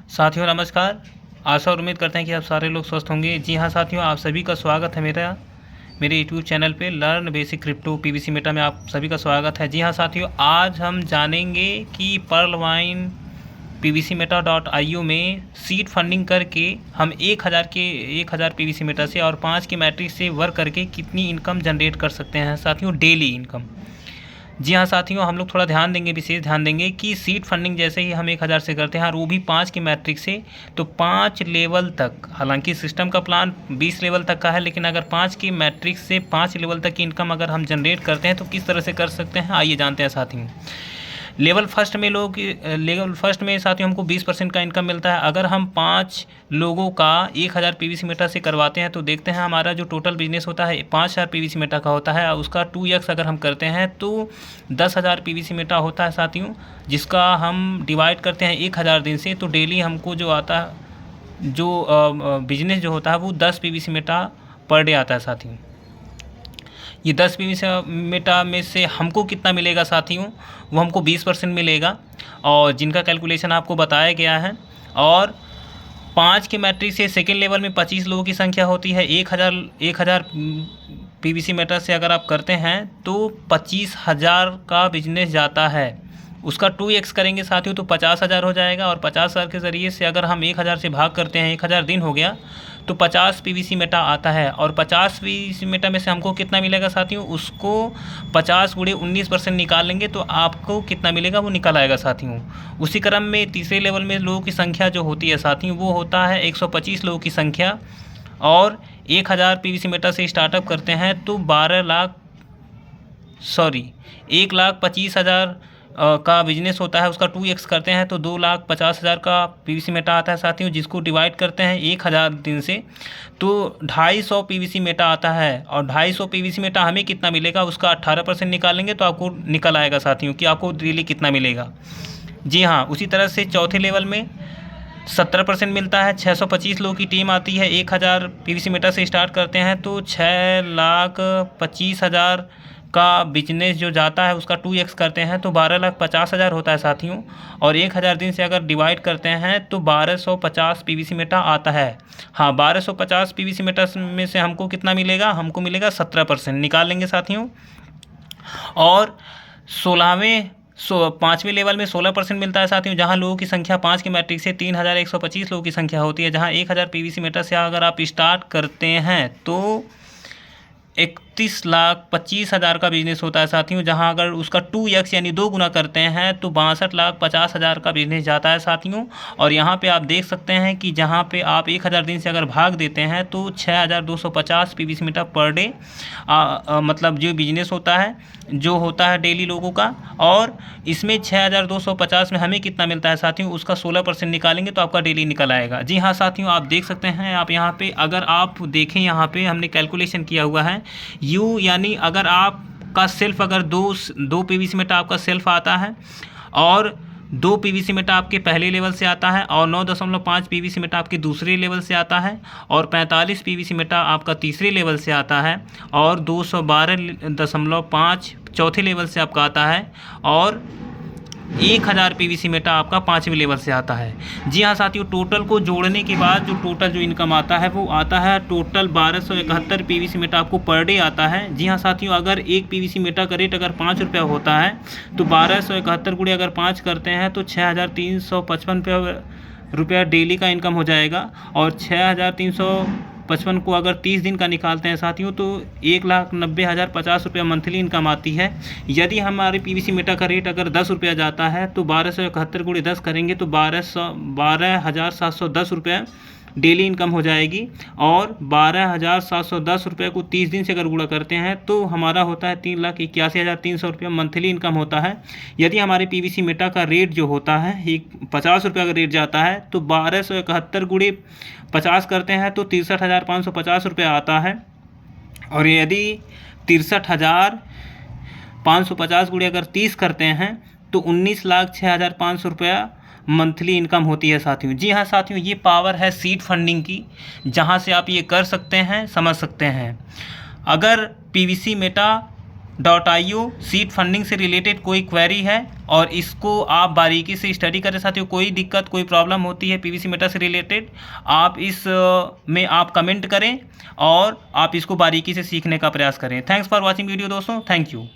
साथियों नमस्कार। आशा और उम्मीद करते हैं कि आप सारे लोग स्वस्थ होंगे। जी हाँ साथियों, आप सभी का स्वागत है मेरे यूट्यूब चैनल पे learn basic crypto PVC Meta में आप सभी का स्वागत है। जी हाँ साथियों, आज हम जानेंगे कि पर्लवाइन पीवीसी मेटा .io में सीड फंडिंग करके हम 1000 पीवीसी मेटा से और 5 के मैट्रिक्स से वर्क करके कितनी इनकम जनरेट कर सकते हैं साथियों, डेली इनकम। जी हाँ साथियों, हम लोग थोड़ा ध्यान देंगे, विशेष ध्यान देंगे कि सीड फंडिंग जैसे ही हम 1000 से करते हैं और वो भी 5 की मैट्रिक से, तो 5 लेवल तक, हालांकि सिस्टम का प्लान 20 लेवल तक का है, लेकिन अगर 5 की मैट्रिक से 5 लेवल तक की इनकम अगर हम जनरेट करते हैं तो किस तरह से कर सकते हैं, आइए जानते हैं साथियों। लेवल फर्स्ट में साथियों हमको 20% का इनकम मिलता है। अगर हम 5 लोगों का 1000 पीवीसी मेटा से करवाते हैं तो देखते हैं हमारा जो टोटल बिजनेस होता है 5000 पीवीसी मेटा का होता है। उसका 2x अगर हम करते हैं तो 10,000 पीवीसी मेटा होता है साथियों, जिसका हम डिवाइड करते हैं 1000 दिन से, तो डेली हमको जो आता है, जो बिजनेस जो होता है वो 10 पीवीसी मेटा पर डे आता है साथियों। ये 10 पीवीसी मेटा में से हमको कितना मिलेगा साथियों, वो हमको 20% मिलेगा, और जिनका कैलकुलेशन आपको बताया गया है। और 5 के मैट्रिक से सेकेंड लेवल में 25 लोगों की संख्या होती है। 1000 पीवीसी मेटा से अगर आप करते हैं तो 25,000 का बिजनेस जाता है। उसका 2x करेंगे साथियों तो 50,000 हो जाएगा, और 50,000 के ज़रिए से अगर हम 1000 से भाग करते हैं, 1000 दिन हो गया, तो 50 पीवीसी मेटा आता है। और 50 पीवीसी मेटा में से हमको कितना मिलेगा साथियों, उसको 50 गुणे 19% निकाल लेंगे तो आपको कितना मिलेगा वो निकल आएगा साथियों। उसी क्रम में तीसरे लेवल में लोगों की संख्या जो होती है साथियों, वो होता है 125 लोगों की संख्या, और 1000 पीवीसी मेटा से स्टार्टअप करते हैं तो 1,25,000 का बिजनेस होता है। उसका 2x करते हैं तो 2,50,000 का पीवीसी मेटा आता है साथियों, जिसको डिवाइड करते हैं 1000 दिन से तो 250 पीवीसी मेटा आता है। और 250 पीवीसी मेटा हमें कितना मिलेगा, उसका 18% निकालेंगे तो आपको निकल आएगा साथियों कि आपको डेली कितना मिलेगा। जी हाँ, उसी तरह से चौथे लेवल में 17% मिलता है। 625 लोगों की टीम आती है, 1000 पीवीसी मेटा से स्टार्ट करते हैं तो 6,25,000 का बिजनेस जो जाता है, उसका 2x करते हैं तो 12,50,000 होता है साथियों। और 1000 दिन से अगर डिवाइड करते हैं तो 1250 पीवीसी मेटा आता है। हाँ, 1250 पीवीसी मेटा में से हमको कितना मिलेगा, हमको मिलेगा 17%, निकाल लेंगे साथियों। और 5वें लेवल में 16% मिलता है साथियों, जहां लोगों की संख्या 5 की मैट्रिक से 3,125 लोगों की संख्या होती है। जहां 1000 पीवीसी मेटा से अगर आप स्टार्ट करते हैं तो 31,25,000 का बिजनेस होता है साथियों, जहां अगर उसका 2x यानी 2 गुना करते हैं तो 62,50,000 का बिजनेस जाता है साथियों। और यहां पे आप देख सकते हैं कि जहां पे आप 1000 दिन से अगर भाग देते हैं तो 6,250 पीवीसी मीटर पर डे मतलब जो बिजनेस होता है, जो होता है डेली लोगों का। और इसमें 6,250 में हमें कितना मिलता है साथियों, उसका 16% निकालेंगे तो आपका डेली निकल आएगा। जी हाँ साथियों, आप देख सकते हैं, आप यहाँ पे अगर आप देखें, यहाँ पे हमने कैलकुलेशन किया हुआ है यू, यानी अगर आपका सेल्फ अगर दो पीवीसी मेटा आपका सेल्फ आता है, और 2 पीवीसी मेटा आपके पहले लेवल से आता है, और 9.5 पीवीसी मेटा आपके दूसरे लेवल से आता है, और 45 पीवीसी मेटा आपका तीसरे लेवल से आता है, और 212.5 चौथे लेवल से आपका आता है, और 1000 पीवीसी मेटा आपका 5वें लेवल से आता है। जी हाँ साथियों, टोटल को जोड़ने के बाद जो टोटल जो इनकम आता है वो आता है टोटल 1271 पीवीसी मेटा आपको पर डे आता है। जी हाँ साथियों, अगर एक पीवीसी मेटा का रेट अगर 5 रुपया होता है तो 1271 गुणे अगर 5 करते हैं तो 6,355 रुपया डेली का इनकम हो जाएगा। और 6,355 को अगर 30 दिन का निकालते हैं साथियों तो 1,90,050 रुपया मंथली इनकम आती है। यदि हमारे पीवीसी मेटा का रेट अगर 10 रुपया जाता है तो 1271 गुणे 10 करेंगे तो 12,710 रुपया डेली इनकम हो जाएगी। और 12,710 रुपये को 30 दिन से अगर गुणा करते हैं तो हमारा होता है 3,81,300 रुपया मंथली इनकम होता है। यदि हमारे पीवीसी मेटा का रेट जो होता है 50 रुपये का रेट जाता है तो 1271 गुणे 50 करते हैं तो 63,550 रुपया आता है। और यदि 63,550 गुणे अगर 30 करते हैं तो 19,06,500 रुपया मंथली इनकम होती है साथियों। जी हाँ साथियों, ये पावर है सीड फंडिंग की, जहाँ से आप ये कर सकते हैं, समझ सकते हैं। अगर PVC Meta .io seed funding से रिलेटेड कोई क्वेरी है और इसको आप बारीकी से स्टडी करें साथियों। कोई दिक्कत कोई प्रॉब्लम होती है पीवीसी मेटा से रिलेटेड, आप इस में आप कमेंट करें और आप इसको बारीकी से सीखने का प्रयास करें। थैंक्स फॉर वॉचिंग वीडियो दोस्तों, थैंक यू।